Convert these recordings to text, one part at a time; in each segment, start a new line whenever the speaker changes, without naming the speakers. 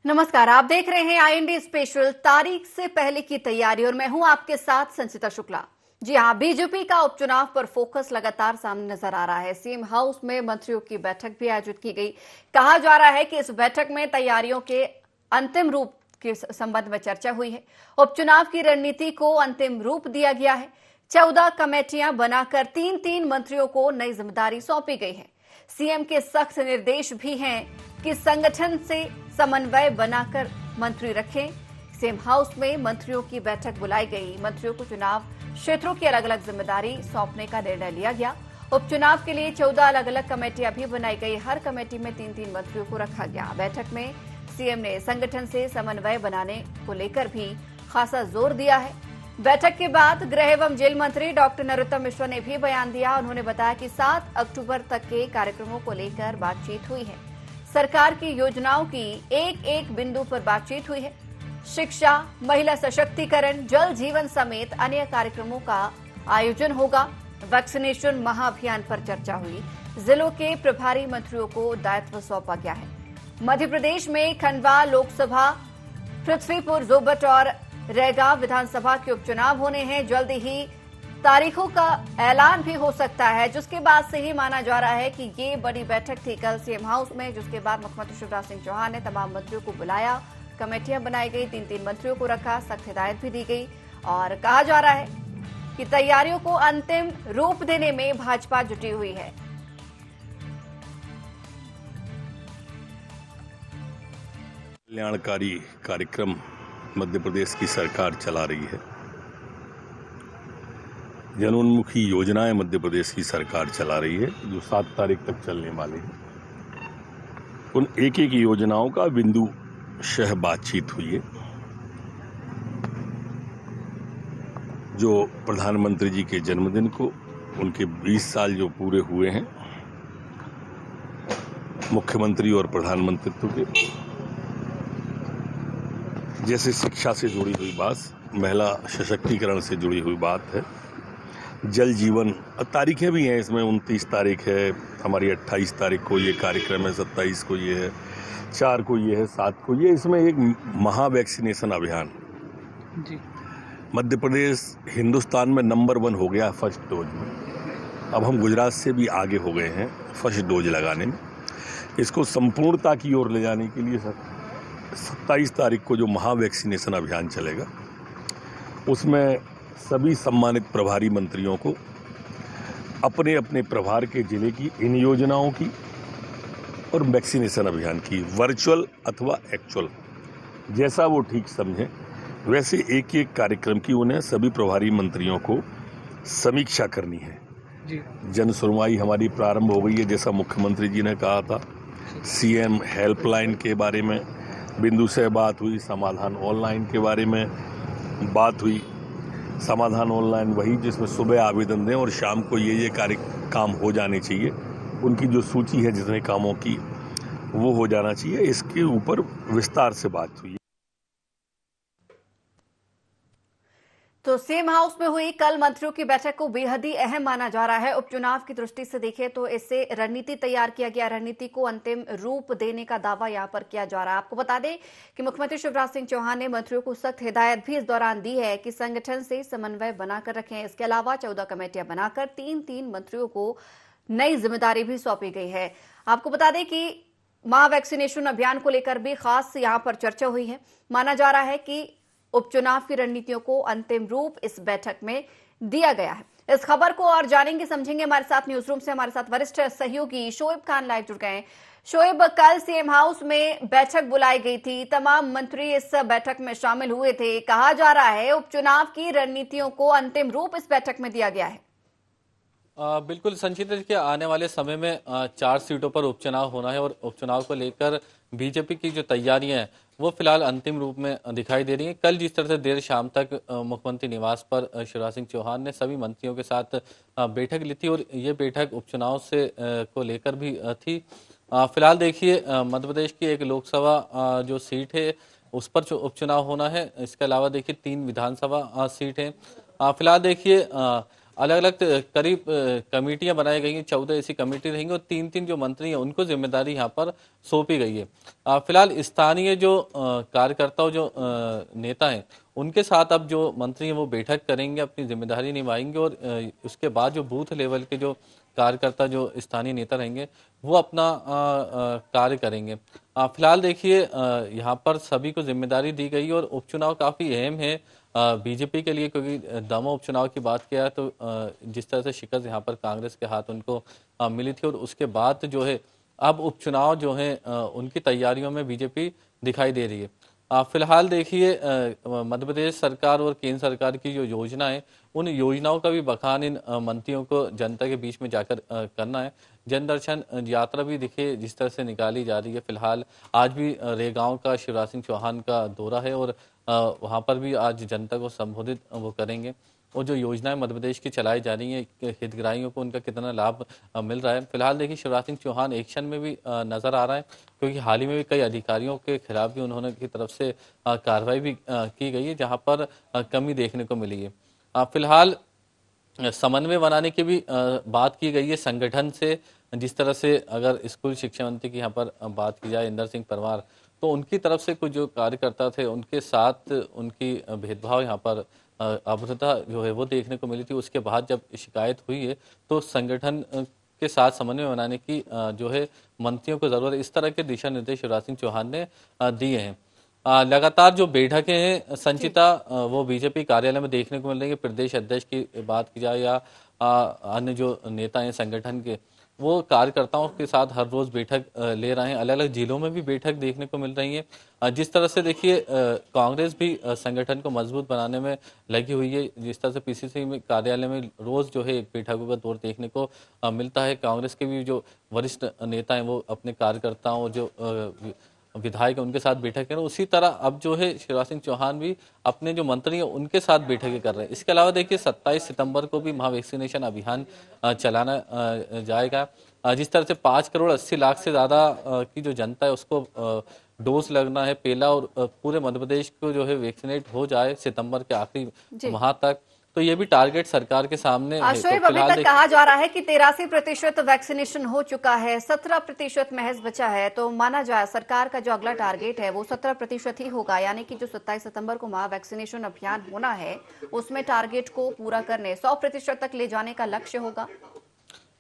नमस्कार, आप देख रहे हैं आईएनडी स्पेशल तारीख से पहले की तैयारी और मैं हूं आपके साथ संचिता शुक्ला। जी हां, बीजेपी का उपचुनाव पर फोकस लगातार सामने नजर आ रहा है। सीएम हाउस में मंत्रियों की बैठक भी आयोजित की गई। कहा जा रहा है कि इस बैठक में तैयारियों के अंतिम रूप के संबंध में चर्चा हुई है। उपचुनाव की रणनीति को अंतिम रूप दिया गया है। 14 कमेटियां बनाकर 3-3 मंत्रियों को नई जिम्मेदारी सौंपी गई है। सीएम के सख्त निर्देश भी हैं कि संगठन से समन्वय बनाकर मंत्री रखें। सीएम हाउस में मंत्रियों की बैठक बुलाई गई। मंत्रियों को चुनाव क्षेत्रों की अलग अलग जिम्मेदारी सौंपने का निर्णय लिया गया। उपचुनाव के लिए 14 अलग अलग कमेटियां भी बनाई गई। हर कमेटी में 3-3 मंत्रियों को रखा गया। बैठक में सीएम ने संगठन से समन्वय बनाने को लेकर भी खासा जोर दिया है। बैठक के बाद गृह एवं जेल मंत्री डॉक्टर नरोत्तम मिश्रा ने भी बयान दिया। उन्होंने बताया कि 7 अक्टूबर तक के कार्यक्रमों को लेकर बातचीत हुई है। सरकार की योजनाओं की एक एक बिंदु पर बातचीत हुई है। शिक्षा, महिला सशक्तिकरण, जल जीवन समेत अन्य कार्यक्रमों का आयोजन होगा। वैक्सीनेशन महाअभियान पर चर्चा हुई। जिलों के प्रभारी मंत्रियों को दायित्व सौंपा गया है। मध्य प्रदेश में खंडवा लोकसभा, पृथ्वीपुर, जोबट और रैगा विधानसभा के उपचुनाव होने हैं। जल्द ही तारीखों का ऐलान भी हो सकता है, जिसके बाद से ही माना जा रहा है कि ये बड़ी बैठक थी कल सीएम हाउस में, जिसके बाद मुख्यमंत्री शिवराज सिंह चौहान ने तमाम मंत्रियों को बुलाया। कमेटियां बनाई गई, 3-3 मंत्रियों को रखा, सख्त हिदायत भी दी गई और कहा जा रहा है कि तैयारियों को अंतिम रूप देने में भाजपा जुटी हुई है।
कल्याणकारी कार्यक्रम मध्य प्रदेश की सरकार चला रही है। जनोन्मुखी योजनाएं मध्य प्रदेश की सरकार चला रही है, जो 7 तारीख तक चलने वाली है। उन एक एक योजनाओं का बिंदु शह बातचीत हुई है। जो प्रधानमंत्री जी के जन्मदिन को उनके 20 साल जो पूरे हुए हैं मुख्यमंत्री और प्रधानमंत्रित्व के, जैसे शिक्षा से जुड़ी हुई बात, महिला सशक्तिकरण से जुड़ी हुई बात है, जल जीवन, तारीखें भी हैं इसमें। 29 तारीख है हमारी, 28 तारीख को ये कार्यक्रम है, 27 को ये है, 4 को ये है, 7 को ये। इसमें एक महा वैक्सीनेशन अभियान जी। मध्य प्रदेश हिंदुस्तान में नंबर 1 हो गया फर्स्ट डोज में। अब हम गुजरात से भी आगे हो गए हैं फर्स्ट डोज लगाने में। इसको संपूर्णता की ओर ले जाने के लिए 27 तारीख को जो महा वैक्सीनेशन अभियान चलेगा, उसमें सभी सम्मानित प्रभारी मंत्रियों को अपने अपने प्रभार के जिले की इन योजनाओं की और वैक्सीनेशन अभियान की, वर्चुअल अथवा एक्चुअल, जैसा वो ठीक समझें वैसे एक एक कार्यक्रम की उन्हें सभी प्रभारी मंत्रियों को समीक्षा करनी है जी। जन सुनवाई हमारी प्रारंभ हो गई है, जैसा मुख्यमंत्री जी ने कहा था। सीएम हेल्पलाइन के बारे में बिंदु से बात हुई, समाधान ऑनलाइन के बारे में बात हुई। समाधान ऑनलाइन वही जिसमें सुबह आवेदन दें और शाम को ये काम हो जाने चाहिए। उनकी जो सूची है जितने कामों की, वो हो जाना चाहिए। इसके ऊपर विस्तार से बात हुई।
तो सीएम हाउस में हुई कल मंत्रियों की बैठक को बेहद ही अहम माना जा रहा है। उपचुनाव की दृष्टि से देखें तो इससे रणनीति तैयार किया गया। रणनीति को अंतिम रूप देने का दावा यहां पर किया जा रहा है। आपको बता दें कि मुख्यमंत्री शिवराज सिंह चौहान ने मंत्रियों को सख्त हिदायत भी इस दौरान दी है कि संगठन से समन्वय बनाकर रखें। इसके अलावा 14 कमेटियां बनाकर 3-3 मंत्रियों को नई जिम्मेदारी भी सौंपी गई है। आपको बता दें कि महा वैक्सीनेशन अभियान को लेकर भी खास यहां पर चर्चा हुई है। माना जा रहा है कि उपचुनाव की रणनीतियों को अंतिम रूप इस बैठक में दिया गया है। इस खबर को और जानेंगे समझेंगे। हमारे साथ न्यूज रूम से हमारे साथ वरिष्ठ सहयोगी शोएब खान लाइव जुड़ गए हैं। शोएब, कल सीएम हाउस में बैठक बुलाई गई थी, तमाम मंत्री इस बैठक में शामिल हुए थे। कहा जा रहा है उपचुनाव की रणनीतियों को अंतिम रूप इस बैठक में दिया गया है।
बिल्कुल संचिता जी के आने वाले समय में 4 सीटों पर उपचुनाव होना है और उपचुनाव को लेकर बीजेपी की जो तैयारियां हैं वो फिलहाल अंतिम रूप में दिखाई दे रही हैं। कल जिस तरह से देर शाम तक मुख्यमंत्री निवास पर शिवराज सिंह चौहान ने सभी मंत्रियों के साथ बैठक ली थी और ये बैठक उपचुनाव से को लेकर भी थी। फिलहाल देखिए मध्य प्रदेश की एक लोकसभा जो सीट है उस पर जो उपचुनाव होना है। इसके अलावा देखिए 3 विधानसभा सीट है। फिलहाल देखिए अलग अलग करीब कमेटियां बनाई गई हैं, 14 ऐसी कमेटी रहेंगी और 3-3 जो मंत्री हैं उनको जिम्मेदारी यहाँ पर सौंपी गई है। फिलहाल स्थानीय जो कार्यकर्ता जो नेता हैं उनके साथ अब जो मंत्री हैं वो बैठक करेंगे, अपनी जिम्मेदारी निभाएंगे और उसके बाद जो बूथ लेवल के जो कार्यकर्ता जो स्थानीय नेता रहेंगे वो अपना कार्य करेंगे। फिलहाल देखिए यहाँ पर सभी को जिम्मेदारी दी गई और उपचुनाव काफी अहम है बीजेपी के लिए, क्योंकि दमोह उपचुनाव की बात किया तो जिस तरह से शिकस्त यहाँ पर कांग्रेस के हाथ उनको मिली थी और उसके बाद जो है अब उपचुनाव जो है उनकी तैयारियों में बीजेपी दिखाई दे रही है। फिलहाल देखिए मध्य प्रदेश सरकार और केंद्र सरकार की जो योजना है उन योजनाओं का भी बखान इन मंत्रियों को जनता के बीच में जाकर करना है। जन दर्शन यात्रा भी देखिए जिस तरह से निकाली जा रही है, फिलहाल आज भी रेगांव का शिवराज सिंह चौहान का दौरा है और वहां पर भी आज जनता को संबोधित वो करेंगे और जो योजनाएं मध्य प्रदेश की चलाई जा रही हैं हितग्राहियों को उनका कितना लाभ मिल रहा है। फिलहाल देखिए शिवराज सिंह चौहान एक्शन में भी नजर आ रहा है, क्योंकि हाल ही में भी कई अधिकारियों के खिलाफ भी उन्होंने की तरफ से कार्रवाई भी की गई है जहां पर कमी देखने को मिली है। फिलहाल समन्वय बनाने की भी बात की गई है संगठन से, जिस तरह से अगर स्कूल शिक्षा मंत्री की यहाँ पर बात की जाए इंदर सिंह परमार, तो उनकी तरफ से कुछ जो कार्यकर्ता थे उनके साथ उनकी भेदभाव यहाँ पर अभद्रता जो है वो देखने को मिली थी। उसके बाद जब शिकायत हुई है तो संगठन के साथ समन्वय बनाने की जो है मंत्रियों को जरूरत है। इस तरह के दिशा निर्देश शिवराज सिंह चौहान ने दिए हैं। लगातार जो बैठकें हैं संचिता वो बीजेपी कार्यालय में देखने को मिल रही है। प्रदेश अध्यक्ष की बात की जाए या अन्य जो नेता हैं संगठन के, वो कार्यकर्ताओं के साथ हर रोज बैठक ले रहे हैं। अलग अलग जिलों में भी बैठक देखने को मिल रही है। जिस तरह से देखिए कांग्रेस भी संगठन को मजबूत बनाने में लगी हुई है। जिस तरह से पीसीसी में कार्यालय में रोज जो है एक बैठकों का दौर देखने को मिलता है। कांग्रेस के भी जो वरिष्ठ नेता हैं वो अपने कार्यकर्ताओं जो विधायक उनके साथ बैठक करें, उसी तरह अब जो है शिवराज सिंह चौहान भी अपने जो मंत्री हैं उनके साथ बैठकें कर रहे हैं। इसके अलावा देखिए 27 सितंबर को भी महा वैक्सीनेशन अभियान चलाना जाएगा। जिस तरह से 5 करोड़ 80 लाख से ज्यादा की जो जनता है उसको डोज लगना है पहला और पूरे मध्य प्रदेश को जो है वैक्सीनेट हो जाए सितंबर के आखिरी माह तक, तो ये भी टारगेट सरकार के सामने है।
शोएब, अभी तक कहा जा रहा है कि 83% वैक्सीनेशन हो चुका है, 17% महज बचा है, तो माना जाए सरकार का जो अगला टारगेट है वो 17% ही होगा, यानी कि जो 27 सितंबर को महा वैक्सीनेशन अभियान होना है उसमें टारगेट को पूरा करने 100% तक ले जाने का लक्ष्य होगा।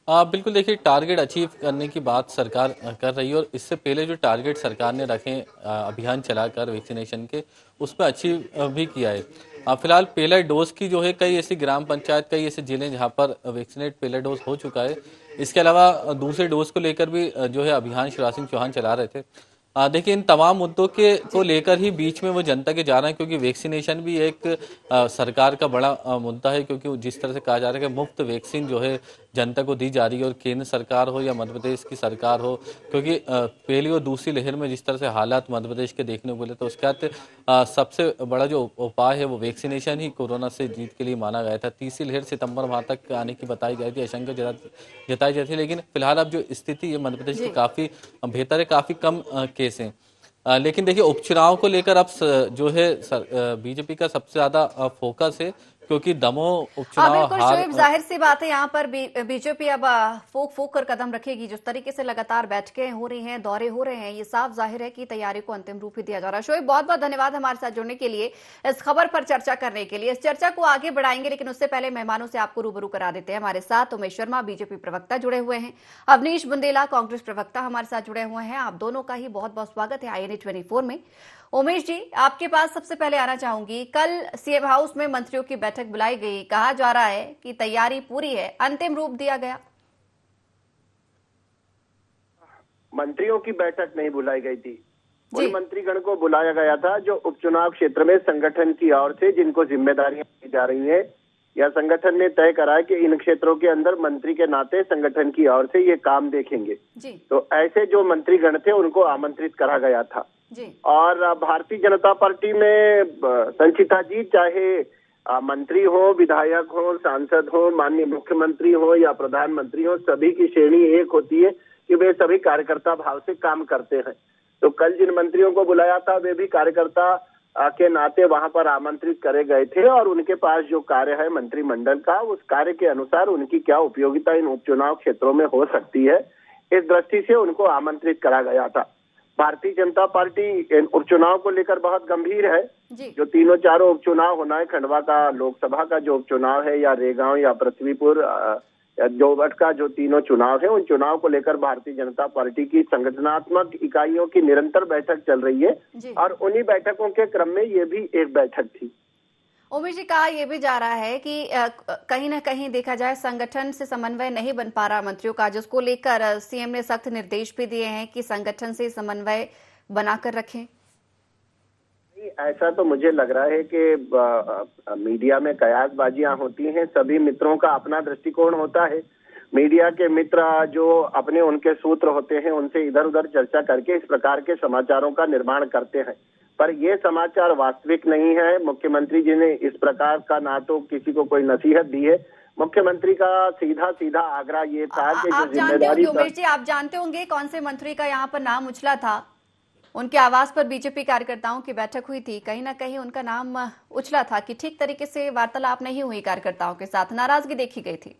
बिल्कुल देखिए टारगेट अचीव करने की बात सरकार कर रही है और इससे पहले जो टारगेट सरकार ने रखे अभियान चलाकर वैक्सीनेशन के उस पर अचीव भी किया है। फिलहाल पहला डोज की जो है कई ऐसी ग्राम पंचायत कई ऐसे जिले जहां पर वैक्सीनेट पहला डोज हो चुका है। इसके अलावा दूसरे डोज को लेकर भी जो है अभियान शिवराज सिंह चौहान चला रहे थे। देखिए इन तमाम मुद्दों के को लेकर ही बीच में वो जनता के जा रहे हैं, क्योंकि वैक्सीनेशन भी एक सरकार का बड़ा मुद्दा है, क्योंकि जिस तरह से कहा जा रहा है कि मुफ्त वैक्सीन जो है जनता को दी जा रही है और केंद्र सरकार हो या मध्य प्रदेश की सरकार हो, क्योंकि पहली और दूसरी लहर में जिस तरह से हालात मध्य प्रदेश के देखने को मिले तो उसके बाद सबसे बड़ा जो उपाय है वो वैक्सीनेशन ही कोरोना से जीत के लिए माना गया था। तीसरी लहर सितंबर माह तक आने की बताई गई थी, आशंका जताई जाती थी, लेकिन फिलहाल अब जो स्थिति है मध्य प्रदेश की काफी बेहतर है, काफी कम केस हैं। लेकिन देखिए उपचुनाव को लेकर अब जो है बीजेपी का सबसे ज्यादा फोकस है, क्योंकि दमोह उपचुनाव
बिल्कुल जाहिर सी बात है, यहाँ पर बीजेपी अब फूक कर कदम रखेगी। जिस तरीके से लगातार बैठकें हो रही हैं, दौरे हो रहे हैं, ये साफ जाहिर है कि तैयारी को अंतिम रूप ही दिया जा रहा है। शोएब, बहुत बहुत धन्यवाद हमारे साथ जुड़ने के लिए, इस खबर पर चर्चा करने के लिए। इस चर्चा को आगे बढ़ाएंगे, लेकिन उससे पहले मेहमानों से आपको रूबरू करा देते हैं। हमारे साथ उमेश शर्मा बीजेपी प्रवक्ता जुड़े हुए हैं, अवनीश बुंदेला कांग्रेस प्रवक्ता हमारे साथ जुड़े हुए हैं। आप दोनों का ही बहुत बहुत स्वागत है INA 24 में। उमेश जी, आपके पास सबसे पहले आना चाहूंगी, कल सीएम हाउस में मंत्रियों की बैठक बुलाई गई, कहा जा रहा है कि तैयारी पूरी है, अंतिम रूप दिया गया।
मंत्रियों की बैठक नहीं बुलाई गई थी, उन मंत्रीगण को बुलाया गया था जो उपचुनाव क्षेत्र में संगठन की ओर से जिनको जिम्मेदारियां दी जा रही हैं या संगठन ने तय करा है कि इन क्षेत्रों के अंदर मंत्री के नाते संगठन की ओर से ये काम देखेंगे। तो ऐसे जो मंत्रीगण थे उनको आमंत्रित करा गया था। और भारतीय जनता पार्टी में संचिता जी, चाहे मंत्री हो, विधायक हो, सांसद हो, माननीय मुख्यमंत्री हो या प्रधानमंत्री हो, सभी की श्रेणी एक होती है कि वे सभी कार्यकर्ता भाव से काम करते हैं। तो कल जिन मंत्रियों को बुलाया था वे भी कार्यकर्ता के नाते वहां पर आमंत्रित करे गए थे और उनके पास जो कार्य है मंत्रिमंडल का, उस कार्य के अनुसार उनकी क्या उपयोगिता इन उपचुनाव क्षेत्रों में हो सकती है, इस दृष्टि से उनको आमंत्रित करा गया था। भारतीय जनता पार्टी इन उपचुनाव को लेकर बहुत गंभीर है। जो तीनों चारों उपचुनाव होना है, खंडवा का लोकसभा का जो उपचुनाव है, या रेगांव या पृथ्वीपुर जोवट का जो तीनों चुनाव है, उन चुनाव को लेकर भारतीय जनता पार्टी की संगठनात्मक इकाइयों की निरंतर बैठक चल रही है और उन्हीं बैठकों के क्रम में ये भी एक बैठक थी।
उमेश जी, कहा यह भी जा रहा है कि कहीं ना कहीं देखा जाए संगठन से समन्वय नहीं बन पा रहा मंत्रियों का, जिसको लेकर सीएम ने सख्त निर्देश भी दिए हैं कि संगठन से समन्वय बनाकर रखें।
ऐसा तो मुझे लग रहा है कि मीडिया में कयासबाजियां होती हैं, सभी मित्रों का अपना दृष्टिकोण होता है। मीडिया के मित्र जो अपने उनके सूत्र होते हैं, उनसे इधर उधर चर्चा करके इस प्रकार के समाचारों का निर्माण करते हैं, पर ये समाचार वास्तविक नहीं है। मुख्यमंत्री जी ने इस प्रकार का ना तो किसी को कोई नसीहत दी है। मुख्यमंत्री का सीधा सीधा आग्रह ये था कि जो जिम्मेदारी,
उमेश जी आप जानते होंगे कौन से मंत्री का यहाँ पर नाम उछला था? उनके आवास पर बीजेपी कार्यकर्ताओं की बैठक हुई थी, कहीं ना कहीं उनका नाम उछला था कि ठीक तरीके से वार्तालाप नहीं हुई कार्यकर्ताओं के साथ, नाराजगी देखी गई थी।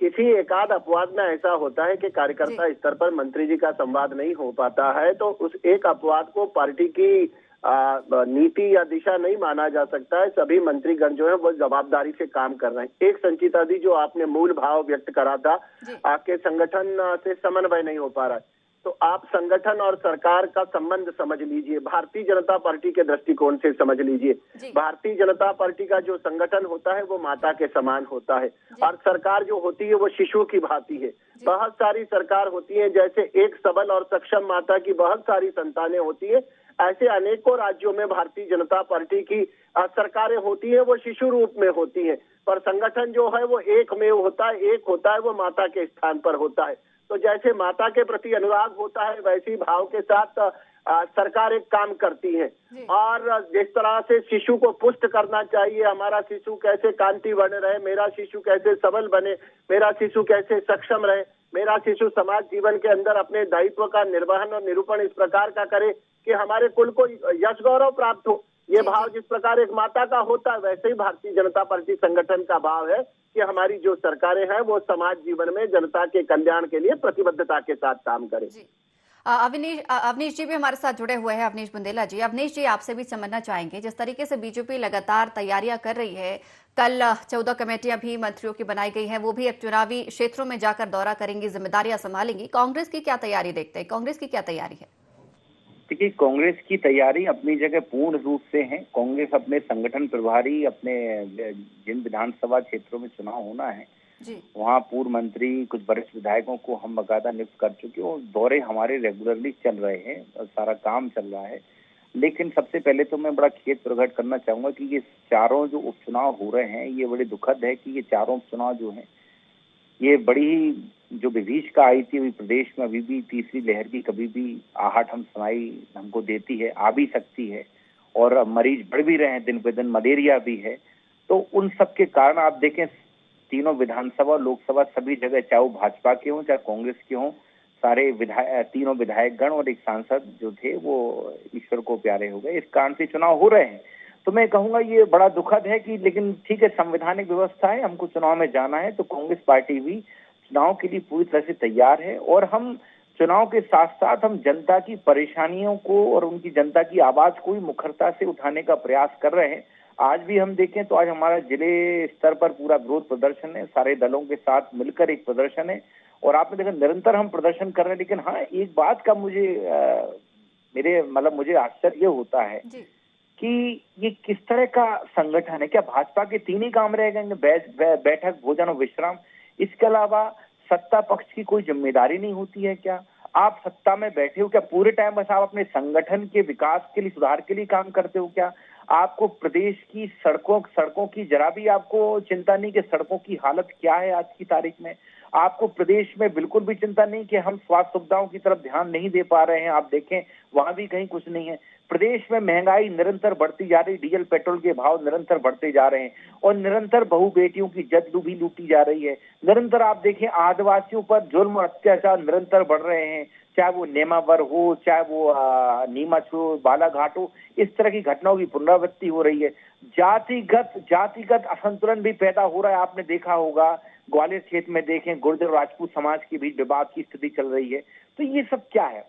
किसी एकाध अपवाद में ऐसा होता है कि कार्यकर्ता स्तर पर मंत्री जी का संवाद नहीं हो पाता है, तो उस एक अपवाद को पार्टी की नीति या दिशा नहीं माना जा सकता है। सभी मंत्रीगण जो है वो जवाबदारी से काम कर रहे हैं। एक संचिता दी, जो आपने मूल भाव व्यक्त करा था, आपके संगठन से समन्वय नहीं हो पा रहा है, तो आप संगठन और सरकार का संबंध समझ लीजिए, भारतीय जनता पार्टी के दृष्टिकोण से समझ लीजिए। भारतीय जनता पार्टी का जो संगठन होता है वो माता के समान होता है और सरकार जो होती है वो शिशु की भांति है। बहुत सारी सरकार होती है, जैसे एक सबल और सक्षम माता की बहुत सारी संतानें होती है, ऐसे अनेकों राज्यों में भारतीय जनता पार्टी की सरकारें होती है, वो शिशु रूप में होती है, पर संगठन जो है वो एक में होता है, एक होता है, वो माता के स्थान पर होता है। तो जैसे माता के प्रति अनुराग होता है, वैसे ही भाव के साथ सरकार एक काम करती है। और जिस तरह से शिशु को पुष्ट करना चाहिए, हमारा शिशु कैसे कांतिवर्ण रहे, मेरा शिशु कैसे सबल बने, मेरा शिशु कैसे सक्षम रहे, मेरा शिशु समाज जीवन के अंदर अपने दायित्व का निर्वहन और निरूपण इस प्रकार का करे कि हमारे कुल को यश गौरव प्राप्त हो, ये भाव जिस प्रकार एक माता का होता है, वैसे ही भारतीय जनता पार्टी संगठन का भाव है कि हमारी जो सरकारें हैं वो समाज जीवन में जनता के कल्याण के लिए प्रतिबद्धता के साथ काम करें।
अवनीश जी भी हमारे साथ जुड़े हुए हैं, अवनीश बुंदेला जी। अवनीश जी, आपसे भी समझना चाहेंगे, जिस तरीके से बीजेपी लगातार तैयारियां कर रही है, कल 14 कमेटियां भी मंत्रियों की बनाई गई हैं, वो भी अब चुनावी क्षेत्रों में जाकर दौरा करेंगी, जिम्मेदारियां संभालेंगी। कांग्रेस की क्या तैयारी देखते हैं, कांग्रेस की क्या तैयारी है?
देखिए, कांग्रेस की तैयारी अपनी जगह पूर्ण रूप से है। कांग्रेस अपने संगठन प्रभारी, अपने जिन विधानसभा क्षेत्रों में चुनाव होना है वहाँ पूर्व मंत्री, कुछ वरिष्ठ विधायकों को हम बकायदा नियुक्त कर चुके हैं और दौरे हमारे रेगुलरली चल रहे हैं और सारा काम चल रहा है। लेकिन सबसे पहले तो मैं बड़ा खेद प्रकट करना चाहूंगा कि ये चारों जो उपचुनाव हो रहे हैं, ये बड़े दुखद है कि ये चारों उपचुनाव जो हैं ये बड़ी ही जो विभीषिका आई थी प्रदेश में, अभी भी तीसरी लहर की कभी भी आहट हम सुनाई हमको देती है, आ भी सकती है और मरीज बढ़ भी रहे हैं दिन पे दिन, मलेरिया भी है। तो उन सब के कारण आप देखें तीनों विधानसभा लोकसभा सभी जगह, चाहे वो भाजपा के हों चाहे कांग्रेस के हों, सारे तीनों विधायकगण और एक सांसद जो थे वो ईश्वर को प्यारे हो गए। इस कारण से चुनाव हो रहे हैं। तो मैं कहूंगा ये बड़ा दुखद है कि, लेकिन ठीक है, संवैधानिक व्यवस्था है, हमको चुनाव में जाना है, तो कांग्रेस पार्टी भी चुनाव के लिए पूरी तरह से तैयार है और हम चुनाव के साथ साथ हम जनता की परेशानियों को और उनकी जनता की आवाज को भी मुखरता से उठाने का प्रयास कर रहे हैं। आज भी हम देखें तो आज हमारा जिले स्तर पर पूरा विरोध प्रदर्शन है, सारे दलों के साथ मिलकर एक प्रदर्शन है और आपने देखा निरंतर हम प्रदर्शन कर रहे हैं। लेकिन हाँ, एक बात का मुझे आश्चर्य होता है कि ये किस तरह का संगठन है। क्या भाजपा के तीन ही काम रह गए, बैठक, भोजन और विश्राम? इसके अलावा सत्ता पक्ष की कोई जिम्मेदारी नहीं होती है क्या? आप सत्ता में बैठे हो क्या पूरे टाइम बस आप अपने संगठन के विकास के लिए, सुधार के लिए काम करते हो क्या? आपको प्रदेश की सड़कों की जरा भी आपको चिंता नहीं कि सड़कों की हालत क्या है आज की तारीख में? आपको प्रदेश में बिल्कुल भी चिंता नहीं कि हम स्वास्थ्य सुविधाओं की तरफ ध्यान नहीं दे पा रहे हैं। आप देखें वहां भी कहीं कुछ नहीं है। प्रदेश में महंगाई निरंतर बढ़ती जा रही, डीजल पेट्रोल के भाव निरंतर बढ़ते जा रहे हैं और निरंतर बहु बेटियों की इज्जत भी लूटी जा रही है। निरंतर आप देखें आदिवासियों पर जुल्म और अत्याचार निरंतर बढ़ रहे हैं, चाहे वो नेमावर हो, चाहे वो नीमच हो, बालाघाट हो, इस तरह की घटनाओं की पुनरावृत्ति हो रही है। जातिगत असंतुलन भी पैदा हो रहा है। आपने देखा होगा ग्वालियर क्षेत्र में देखें गुर्जर राजपूत समाज के बीच विवाद की स्थिति चल रही है। तो ये सब क्या है?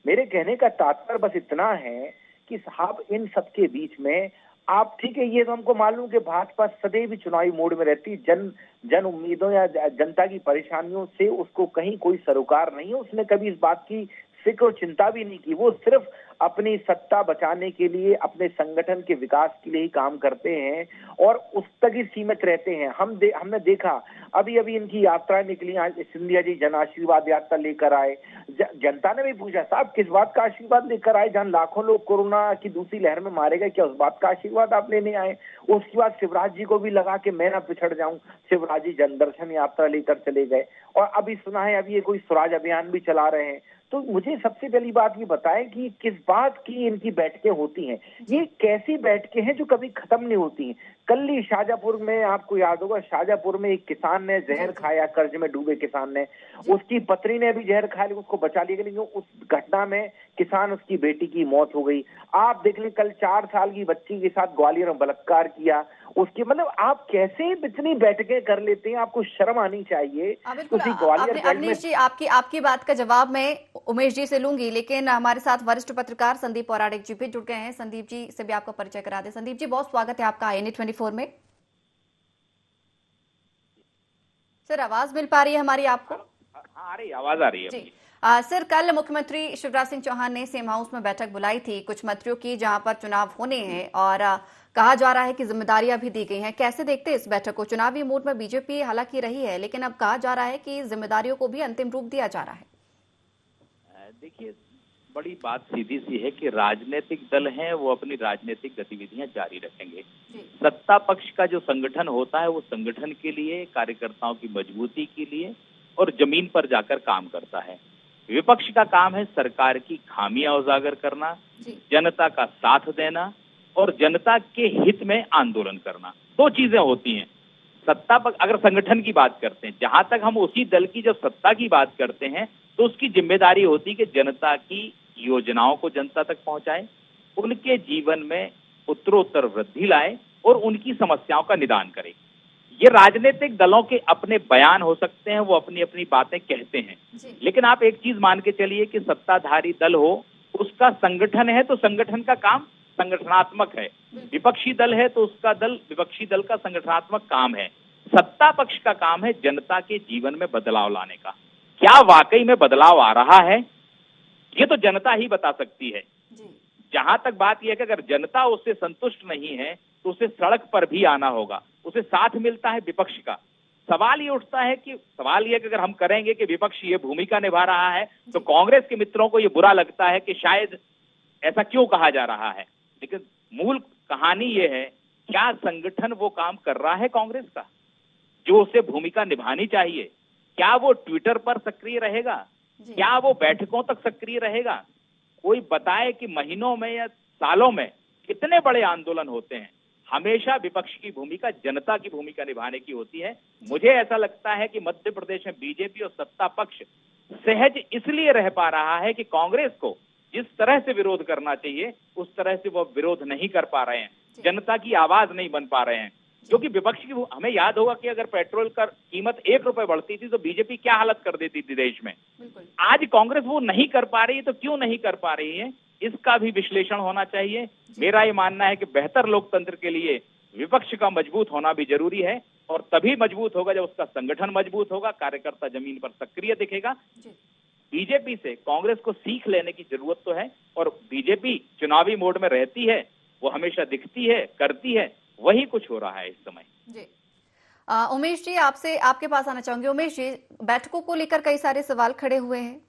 मेरे कहने का तात्पर्य बस इतना है कि साहब इन सब के बीच में आप ठीक है, ये तो हमको मालूम कि भाजपा सदैव चुनावी मोड में रहती, जन उम्मीदों या जनता की परेशानियों से उसको कहीं कोई सरोकार नहीं है। उसने कभी इस बात की फिक्र और चिंता भी नहीं की। वो सिर्फ अपनी सत्ता बचाने के लिए, अपने संगठन के विकास के लिए ही काम करते हैं और उस तक ही सीमित रहते हैं। हमने देखा अभी इनकी यात्रा निकली, आज सिंधिया जी जन आशीर्वाद यात्रा लेकर आए। जनता ने भी पूछा साहब किस बात का आशीर्वाद लेकर आए? जहां लाखों लोग कोरोना की दूसरी लहर में मारे गए, क्या उस बात का आशीर्वाद आप लेने आए? उसके बाद शिवराज जी को भी लगा कि मैं ना पिछड़ जाऊं, शिवराज जी जन दर्शन यात्रा लेकर चले गए और अभी सुना है अभी ये कोई स्वराज अभियान भी चला रहे हैं। तो मुझे सबसे पहली बात ये बताएं कि किस बात की इनकी बैठकें होती हैं, ये कैसी बैठकें हैं जो कभी खत्म नहीं होती हैं। कल ही शाहजहांपुर में आपको याद होगा, शाहजहांपुर में एक किसान ने जहर खाया, कर्ज में डूबे किसान ने, उसकी पत्नी ने भी जहर खाया लेकिन उसको बचा लिया, लेकिन उस घटना में किसान उसकी बेटी की मौत हो गई। आप देख लें कल 4 साल की बच्ची के साथ ग्वालियर में बलात्कार किया उसकी, मतलब आप कैसे इतनी बैठकें कर लेते हैं? आपको शर्म आनी चाहिए।
अवनीश जी आपकी बात का जवाब मैं उमेश जी से लूंगी, लेकिन हमारे साथ वरिष्ठ पत्रकार संदीप पौराणिक जी भी जुड़ गए हैं। संदीप जी से भी आपका परिचय करा दें। संदीप जी बहुत स्वागत है आपका INA 24 में। सर आवाज मिल पा रही है हमारी आपको?
हाँ, आ रही आवाज आ रही है
जी। सर कल मुख्यमंत्री शिवराज सिंह चौहान ने सीएम हाउस में बैठक बुलाई थी कुछ मंत्रियों की, जहां पर चुनाव होने हैं और कहा जा रहा है कि जिम्मेदारियां भी दी गई हैं। कैसे देखते हैं इस बैठक को? चुनावी मूड में बीजेपी हालांकि रही है, लेकिन अब कहा जा रहा है कि जिम्मेदारियों को भी अंतिम रूप दिया जा रहा है।
देखिए, बड़ी बात सीधी सी है कि राजनीतिक दल हैं वो अपनी राजनीतिक गतिविधियां जारी रखेंगे। सत्ता पक्ष का जो संगठन होता है वो संगठन के लिए, कार्यकर्ताओं की मजबूती के लिए और जमीन पर जाकर काम करता है। विपक्ष का काम है सरकार की खामियां उजागर करना, जनता का साथ देना और जनता के हित में आंदोलन करना। 2 चीजें होती हैं। सत्ता पक्ष अगर संगठन की बात करते हैं, जहां तक हम उसी दल की जब सत्ता की बात करते हैं तो उसकी जिम्मेदारी होती है कि जनता की योजनाओं को जनता तक पहुंचाए, उनके जीवन में उत्तरोत्तर वृद्धि लाए और उनकी समस्याओं का निदान करे। ये राजनीतिक दलों के अपने बयान हो सकते हैं, वो अपनी अपनी बातें कहते हैं, लेकिन आप एक चीज मान के चलिए कि सत्ताधारी दल हो, उसका संगठन है तो संगठन का काम संगठनात्मक है। विपक्षी दल है तो उसका विपक्षी दल का संगठनात्मक काम है। सत्ता पक्ष का काम है जनता के जीवन में बदलाव लाने का। क्या वाकई में बदलाव आ रहा है, ये तो जनता ही बता सकती है। जहां तक बात यह है कि अगर जनता उससे संतुष्ट नहीं है तो उसे सड़क पर भी आना होगा। उसे साथ मिलता है विपक्ष का। सवाल ये उठता है कि अगर हम करेंगे कि विपक्ष ये भूमिका निभा रहा है तो कांग्रेस के मित्रों को ये बुरा लगता है कि शायद ऐसा क्यों कहा जा रहा है। लेकिन मूल कहानी ये है, क्या संगठन वो काम कर रहा है कांग्रेस का जो उसे भूमिका निभानी चाहिए? क्या वो ट्विटर पर सक्रिय रहेगा? क्या वो बैठकों तक सक्रिय रहेगा? कोई बताए कि महीनों में या सालों में कितने बड़े आंदोलन होते हैं। हमेशा विपक्ष की भूमिका जनता की भूमिका निभाने की होती है। मुझे ऐसा लगता है कि मध्य प्रदेश में बीजेपी और सत्ता पक्ष सहज इसलिए रह पा रहा है कि कांग्रेस को जिस तरह से विरोध करना चाहिए उस तरह से वो विरोध नहीं कर पा रहे हैं, जनता की आवाज नहीं बन पा रहे हैं। क्योंकि विपक्ष की, हमें याद होगा कि अगर पेट्रोल का कीमत 1 रुपए बढ़ती थी तो बीजेपी क्या हालत कर देती थी देश में। आज कांग्रेस वो नहीं कर पा रही है, तो क्यों नहीं कर पा रही है, इसका भी विश्लेषण होना चाहिए। मेरा ये मानना है कि बेहतर लोकतंत्र के लिए विपक्ष का मजबूत होना भी जरूरी है और तभी मजबूत होगा जब उसका संगठन मजबूत होगा, कार्यकर्ता जमीन पर सक्रिय दिखेगा। बीजेपी से कांग्रेस को सीख लेने की जरूरत तो है और बीजेपी चुनावी मोड में रहती है, वो हमेशा दिखती है, करती है, वही कुछ हो रहा है इस समय।
जी उमेश जी आपके पास आना चाहूंगी। उमेश जी, बैठकों को लेकर कई सारे सवाल खड़े हुए हैं।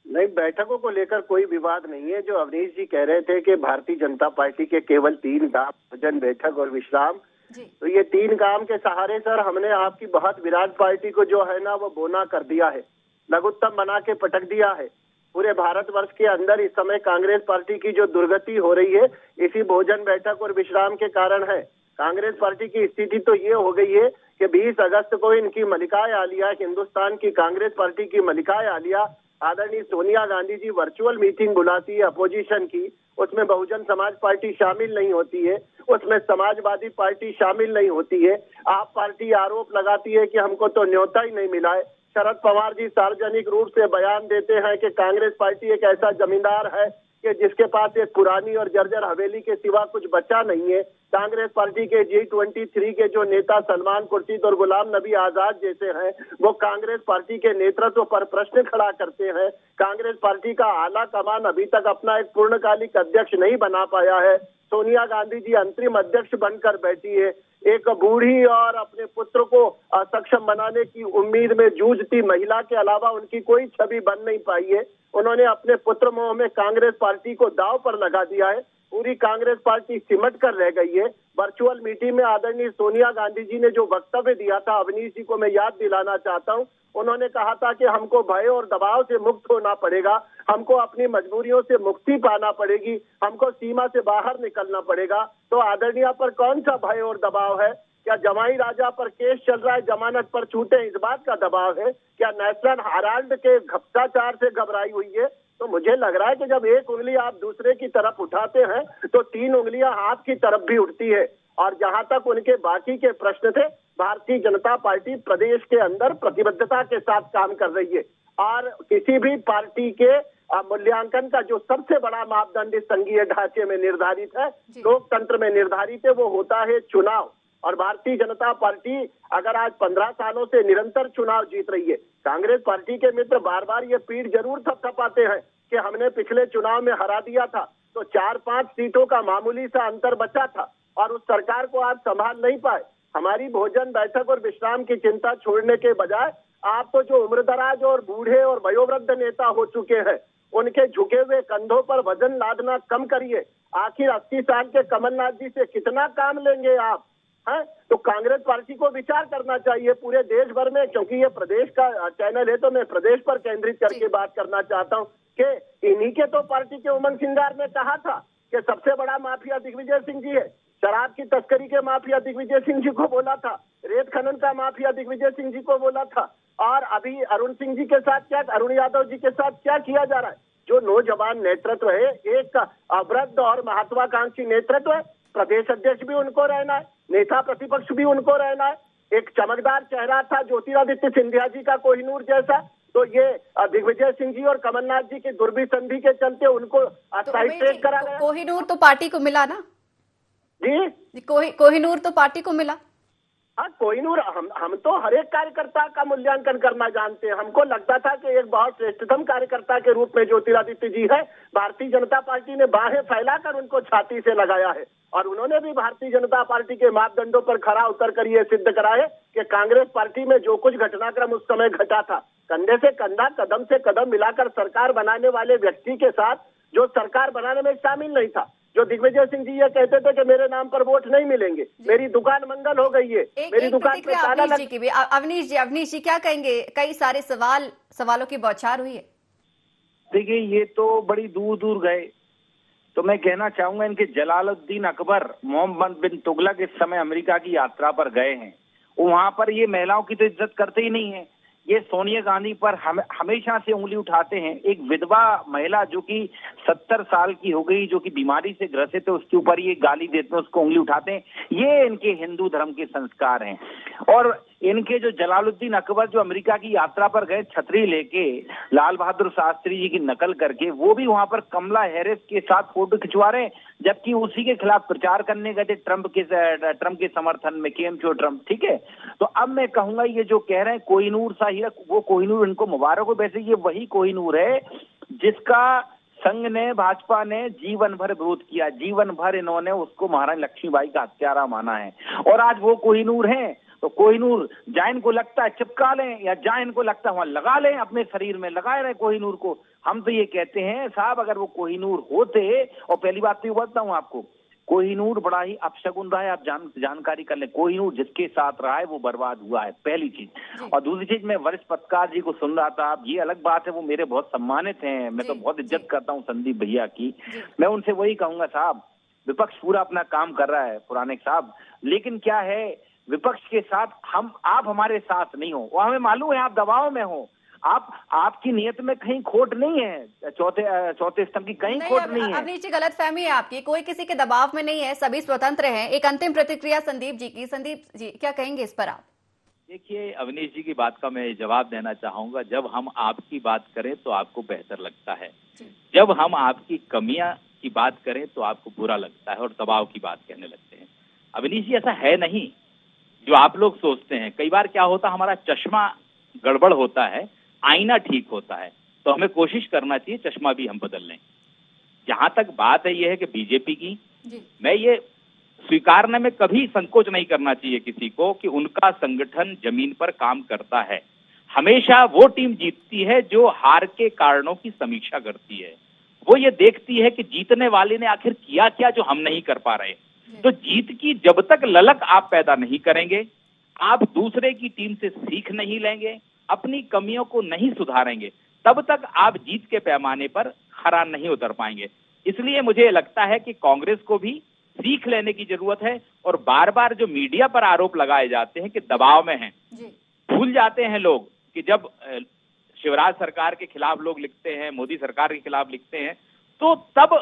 नहीं, बैठकों को लेकर कोई विवाद नहीं है। जो अवनीश जी कह रहे थे कि भारतीय जनता पार्टी के केवल 3 काम, भोजन, बैठक और विश्राम, तो ये 3 काम के सहारे सर हमने आपकी बहुत विराट पार्टी को जो है ना वो बोना कर दिया है, लघुत्तम बना के पटक दिया है। पूरे भारतवर्ष के अंदर इस समय कांग्रेस पार्टी की जो दुर्गति हो रही है इसी भोजन बैठक और विश्राम के कारण है। कांग्रेस पार्टी की स्थिति तो ये हो गई है कि 20 अगस्त को इनकी मलिकाए आलिया, हिंदुस्तान की कांग्रेस पार्टी की मलिकाए आलिया आदरणीय सोनिया गांधी जी वर्चुअल मीटिंग बुलाती है अपोजिशन की, उसमें बहुजन समाज पार्टी शामिल नहीं होती है, उसमें समाजवादी पार्टी शामिल नहीं होती है। आप पार्टी आरोप लगाती है कि हमको तो न्योता ही नहीं मिला है। शरद पवार जी सार्वजनिक रूप से बयान देते हैं कि कांग्रेस पार्टी एक ऐसा जमींदार है कि जिसके पास एक पुरानी और जर्जर हवेली के सिवा कुछ बचा नहीं है। कांग्रेस पार्टी के G23 के जो नेता सलमान खुर्शीद और गुलाम नबी आजाद जैसे हैं वो कांग्रेस पार्टी के नेतृत्व पर प्रश्न खड़ा करते हैं। कांग्रेस पार्टी का आला कमान अभी तक अपना एक पूर्णकालिक अध्यक्ष नहीं बना पाया है। सोनिया गांधी जी अंतरिम अध्यक्ष बनकर बैठी है। एक बूढ़ी और अपने पुत्र को सक्षम बनाने की उम्मीद में जूझती महिला के अलावा उनकी कोई छवि बन नहीं पाई है। उन्होंने अपने पुत्र मोह में कांग्रेस पार्टी को दांव पर लगा दिया है। पूरी कांग्रेस पार्टी सिमट कर रह गई है। वर्चुअल मीटिंग में आदरणीय सोनिया गांधी जी ने जो वक्तव्य दिया था, अवनीश जी को मैं याद दिलाना चाहता हूं। उन्होंने कहा था कि हमको भय और दबाव से मुक्त होना पड़ेगा, हमको अपनी मजबूरियों से मुक्ति पाना पड़ेगी, हमको सीमा से बाहर निकलना पड़ेगा। तो आदरणीय पर कौन सा भय और दबाव है? क्या जमाई राजा पर केस चल रहा है, जमानत पर छूटे, इस बात का दबाव है? क्या नेशनल हेराल्ड के भ्रष्टाचार से घबराई हुई है? तो मुझे लग रहा है कि जब एक उंगली आप दूसरे की तरफ उठाते हैं तो 3 उंगलियां आपकी तरफ भी उठती है। और जहां तक उनके बाकी के प्रश्न थे, भारतीय जनता पार्टी प्रदेश के अंदर प्रतिबद्धता के साथ काम कर रही है और किसी भी पार्टी के मूल्यांकन का जो सबसे बड़ा मापदंड इस संघीय ढांचे में निर्धारित है, लोकतंत्र में निर्धारित है, वो होता है चुनाव। और भारतीय जनता पार्टी अगर आज 15 सालों से निरंतर चुनाव जीत रही है, कांग्रेस पार्टी के मित्र बार बार ये पीठ जरूर थपथपाते हैं कि हमने पिछले चुनाव में हरा दिया था, तो 4-5 सीटों का मामूली सा अंतर बचा था और उस सरकार को आप संभाल नहीं पाए। हमारी भोजन बैठक और विश्राम की चिंता छोड़ने के बजाय आप तो जो उम्रदराज और बूढ़े और वयोवृद्ध नेता हो चुके हैं, उनके झुके हुए कंधों पर वजन लादना कम करिए। आखिर 80 साल के कमलनाथ जी से कितना काम लेंगे आप? है तो कांग्रेस पार्टी को विचार करना चाहिए पूरे देश भर में, क्योंकि ये प्रदेश का चैनल है तो मैं प्रदेश पर केंद्रित करके बात करना चाहता हूँ कि इन्हीं के तो पार्टी के उमंग सिंगार ने कहा था कि सबसे बड़ा माफिया दिग्विजय सिंह जी है। शराब की तस्करी के माफिया दिग्विजय सिंह जी को बोला था, रेत खनन का माफिया दिग्विजय सिंह जी को बोला था। और अभी अरुण सिंह जी के साथ क्या, अरुण यादव जी के साथ क्या किया जा रहा है? जो नौजवान नेतृत्व है, एक वृद्ध और महत्वाकांक्षी नेतृत्व है, प्रदेश अध्यक्ष भी उनको रहना है, नेता प्रतिपक्ष भी उनको रहना है। एक चमकदार चेहरा था ज्योतिरादित्य सिंधिया जी का कोहिनूर जैसा, तो ये दिग्विजय सिंह जी और कमलनाथ जी की दुर्बी संधि के चलते उनको साइड ट्रैक करा गया।
कोहिनूर तो पार्टी को मिला ना
जी,
कोहिनूर तो पार्टी को मिला।
हाँ, कोहिनूर हम तो हर एक कार्यकर्ता का मूल्यांकन करना जानते हैं। हमको लगता था कि एक बहुत श्रेष्ठतम कार्यकर्ता के रूप में ज्योतिरादित्य जी है। भारतीय जनता पार्टी ने बाहें फैलाकर उनको छाती से लगाया है और उन्होंने भी भारतीय जनता पार्टी के मापदंडों पर खरा उतर कर ये सिद्ध करा है कि कांग्रेस पार्टी में जो कुछ घटनाक्रम उस समय घटा था, कंधे से कंधा, कदम से कदम मिलाकर सरकार बनाने वाले व्यक्ति के साथ जो सरकार बनाने में शामिल नहीं था। जो दिग्विजय सिंह जी ये कहते थे कि मेरे नाम पर वोट नहीं मिलेंगे, मेरी दुकान मंगल हो गई है, मेरी दुकान पे ताला लग।
की भी अवनीश जी क्या कहेंगे? कई सारे सवालों की बौछार हुई है।
देखिए, ये तो बड़ी दूर दूर गए, तो मैं कहना चाहूंगा इनके जलालुद्दीन अकबर मोहम्मद बिन तुगलक इस समय अमेरिका की यात्रा पर गए हैं। वहां पर ये महिलाओं की तो इज्जत करते ही नहीं है। ये सोनिया गांधी पर हमेशा से उंगली उठाते हैं। एक विधवा महिला जो कि 70 साल की हो गई, जो कि बीमारी से ग्रसित है, उसके ऊपर ये गाली देते हैं, उसको उंगली उठाते हैं। ये इनके हिंदू धर्म के संस्कार हैं। और इनके जो जलालुद्दीन अकबर जो अमेरिका की यात्रा पर गए छतरी लेके, लाल बहादुर शास्त्री जी की नकल करके, वो भी वहां पर कमला हैरिस के साथ फोटो खिंचवा रहे हैं, जबकि उसी के खिलाफ प्रचार करने गए थे ट्रंप के समर्थन में, केम चो ट्रंप। ठीक है, तो अब मैं कहूंगा ये जो कह रहे हैं कोहिनूर सा ही, वो कोहिनूर इनको मुबारक हो। वैसे ये वही कोहिनूर है जिसका संघ ने, भाजपा ने जीवन भर विरोध किया। जीवन भर इन्होंने उसको महारानी लक्ष्मीबाई का हत्यारा माना है और आज वो कोहिनूर हैं। तो कोहिनूर जहाँ इनको लगता है चिपका लें, या जहाँ इनको लगता है वहां लगा लें, अपने शरीर में लगाए रहे कोहिनूर को। हम तो ये कहते हैं साहब, अगर वो कोहिनूर होते, और पहली बात तो ये बताता हूँ आपको, कोहिनूर बड़ा ही अपशगुन रहा है। आप जानकारी कर लें, कोहिनूर जिसके साथ रहा है वो बर्बाद हुआ है, पहली चीज। और दूसरी चीज, मैं वरिष्ठ पत्रकार जी को सुन रहा था, अब ये अलग बात है, वो मेरे बहुत सम्मानित हैं, मैं तो बहुत इज्जत करता हूँ संदीप भैया की। मैं उनसे वही कहूंगा, साहब विपक्ष पूरा अपना काम कर रहा है पुरानिक साहब, लेकिन क्या है, विपक्ष के साथ आप हमारे साथ नहीं हो, वो हमें मालूम है, आप दबाव में हो, आपकी नियत में कहीं खोट नहीं है, चौथे स्तंभ की कहीं खोट नहीं है।
अवनीश जी, गलत फहमी है आपकी, कोई किसी के दबाव में नहीं है, सभी स्वतंत्र हैं। एक अंतिम प्रतिक्रिया संदीप जी की। संदीप जी, क्या कहेंगे इस पर आप?
देखिए, अवनीश जी की बात का मैं जवाब देना चाहूंगा। जब हम आपकी बात करें तो आपको बेहतर लगता है, जब हम आपकी कमियां की बात करें तो आपको बुरा लगता है और दबाव की बात कहने लगते हैं। अवनीश जी, ऐसा है नहीं जो आप लोग सोचते हैं। कई बार क्या होता, हमारा चश्मा गड़बड़ होता है, आईना ठीक होता है, तो हमें कोशिश करना चाहिए चश्मा भी हम बदल लें। जहां तक बात है ये है कि बीजेपी की, मैं ये स्वीकारने में कभी संकोच नहीं करना चाहिए किसी को कि उनका संगठन जमीन पर काम करता है। हमेशा वो टीम जीतती है जो हार के कारणों की समीक्षा करती है, वो ये देखती है कि जीतने वाले ने आखिर किया क्या जो हम नहीं कर पा रहे। तो जीत की जब तक ललक आप पैदा नहीं करेंगे, आप दूसरे की टीम से सीख नहीं लेंगे, अपनी कमियों को नहीं सुधारेंगे, तब तक आप जीत के पैमाने पर खरा नहीं उतर पाएंगे। इसलिए मुझे लगता है कि कांग्रेस को भी सीख लेने की जरूरत है। और बार बार जो मीडिया पर आरोप लगाए जाते हैं कि दबाव में हैं, भूल जाते हैं लोग कि जब शिवराज सरकार के खिलाफ लोग लिखते हैं, मोदी सरकार के खिलाफ लिखते हैं, तो तब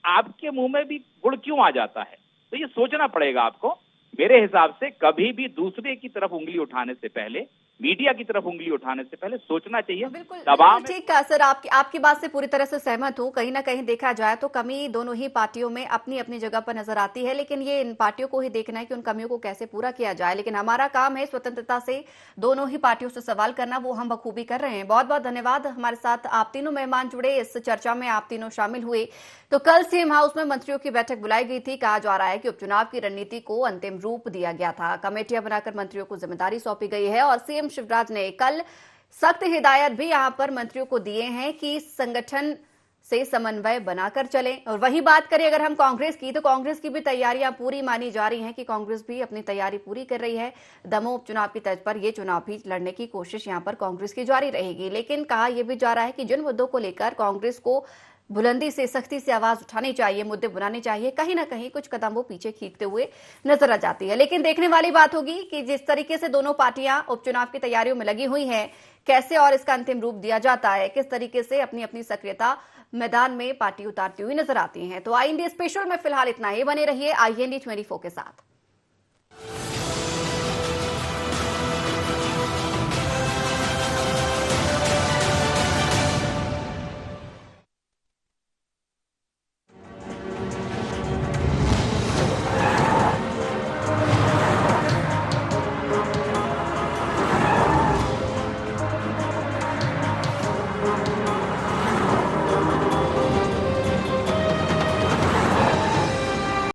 आपके मुंह में भी गुड़ क्यों आ जाता है। तो ये सोचना पड़ेगा आपको। मेरे हिसाब से कभी भी दूसरे की तरफ उंगली उठाने से पहले, मीडिया की तरफ उंगली उठाने से पहले सोचना चाहिए।
बिल्कुल ठीक है सर, आपकी बात से पूरी तरह से सहमत हूँ। कहीं ना कहीं देखा जाए तो कमी दोनों ही पार्टियों में अपनी अपनी जगह पर नजर आती है, लेकिन ये इन पार्टियों को ही देखना है कि उन कमियों को कैसे पूरा किया जाए। लेकिन हमारा काम है स्वतंत्रता से दोनों ही पार्टियों से सवाल करना, वो हम बखूबी कर रहे हैं। बहुत बहुत धन्यवाद, हमारे साथ आप तीनों मेहमान जुड़े, इस चर्चा में आप तीनों शामिल हुए। तो कल सीएम हाउस में मंत्रियों की बैठक बुलाई गई थी। कहा जा रहा है कि उपचुनाव की रणनीति को अंतिम रूप दिया गया था, कमेटियां बनाकर मंत्रियों को जिम्मेदारी सौंपी गई है और सीएम शिवराज ने कल सख्त हिदायत भी यहां पर मंत्रियों को दिए हैं कि संगठन से समन्वय बनाकर चलें। और वही बात करें अगर हम कांग्रेस की, तो कांग्रेस की भी तैयारियां पूरी मानी जा रही हैं कि कांग्रेस भी अपनी तैयारी पूरी कर रही है। दमोह उपचुनाव की तर्ज पर यह चुनाव भी लड़ने की कोशिश यहां पर कांग्रेस की जारी रहेगी। लेकिन कहा यह भी जा रहा है कि जिन मुद्दों को लेकर कांग्रेस को बुलंदी से, सख्ती से आवाज उठानी चाहिए, मुद्दे बनाने चाहिए, कहीं ना कहीं कुछ कदम वो पीछे खींचते हुए नजर आ जाती है। लेकिन देखने वाली बात होगी कि जिस तरीके से दोनों पार्टियां उपचुनाव की तैयारियों में लगी हुई हैं, कैसे और इसका अंतिम रूप दिया जाता है, किस तरीके से अपनी अपनी सक्रियता मैदान में पार्टी उतारती हुई नजर आती है। तो IND स्पेशल में फिलहाल इतना ही। बने रहिए IND 24 के साथ।